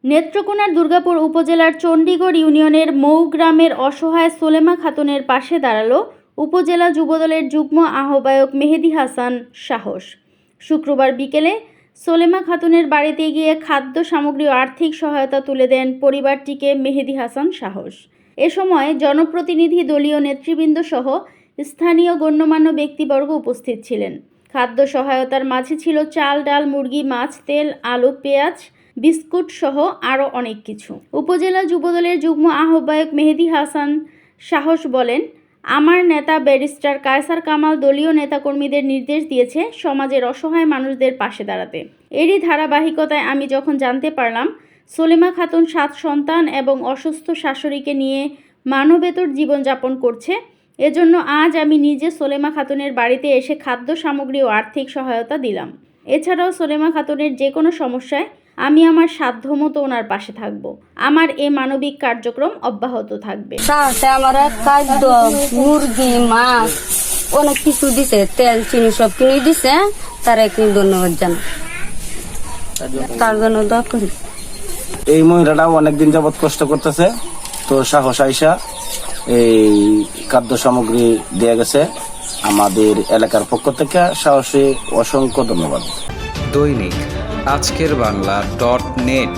নেত্রকোনার দুর্গাপুর উপজেলার চণ্ডীগড় ইউনিয়নের মৌ গ্রামের অসহায় সোলেমা খাতুনের পাশে দাঁড়ালো উপজেলা যুবদলের যুগ্ম আহ্বায়ক মেহেদী হাসান সাহস। শুক্রবার বিকেলে সোলেমা খাতুনের বাড়িতে গিয়ে খাদ্য সামগ্রী ও আর্থিক সহায়তা তুলে দেন পরিবারটিকে মেহেদী হাসান সাহস। এ সময় জনপ্রতিনিধি, দলীয় নেতৃবৃন্দ সহ স্থানীয় গণ্যমান্য ব্যক্তিবর্গ উপস্থিত ছিলেন। খাদ্য সহায়তার মাঝে ছিল চাল, ডাল, মুরগি, মাছ, তেল, আলু, পেঁয়াজ, বিস্কুট সহ আরও অনেক কিছু। উপজেলা যুবদলের যুগ্ম আহ্বায়ক মেহেদী হাসান সাহস বলেন, আমার নেতা ব্যারিস্টার কায়সার কামাল দলীয় নেতাকর্মীদের নির্দেশ দিয়েছে সমাজের অসহায় মানুষদের পাশে দাঁড়াতে। এরই ধারাবাহিকতায় আমি যখন জানতে পারলাম সোলেমা খাতুন 7 সন্তান এবং অসুস্থ শাশুড়িকে নিয়ে মানবেতর জীবনযাপন করছে, এজন্য আজ আমি নিজে সোলেমা খাতুনের বাড়িতে এসে খাদ্য সামগ্রী ও আর্থিক সহায়তা দিলাম। এছাড়াও সোলেমা খাতুনের যে কোনো সমস্যায় আমি আমার সাধ্যমতো ওনার পাশে থাকব। আমার এই মানবিক কার্যক্রম অব্যাহত থাকবে। আমার খাদ্য, মুরগি, মাছ অনেক কিছু দিছে, তেল, চিনি সব কিনে দিছে। তারা একটু ধন্যবাদ জানাই, তার জন্য দোয়া করি। এই মহিলাটা অনেকদিন যাবৎ কষ্ট করতেছে, তো সাহস আইসা এই খাদ্য সামগ্রী দেয়া গেছে। আমাদের এলাকার পক্ষ থেকে সাহসে অসংখ্য ধন্যবাদ। দৈনিক আজকের বাংলা .net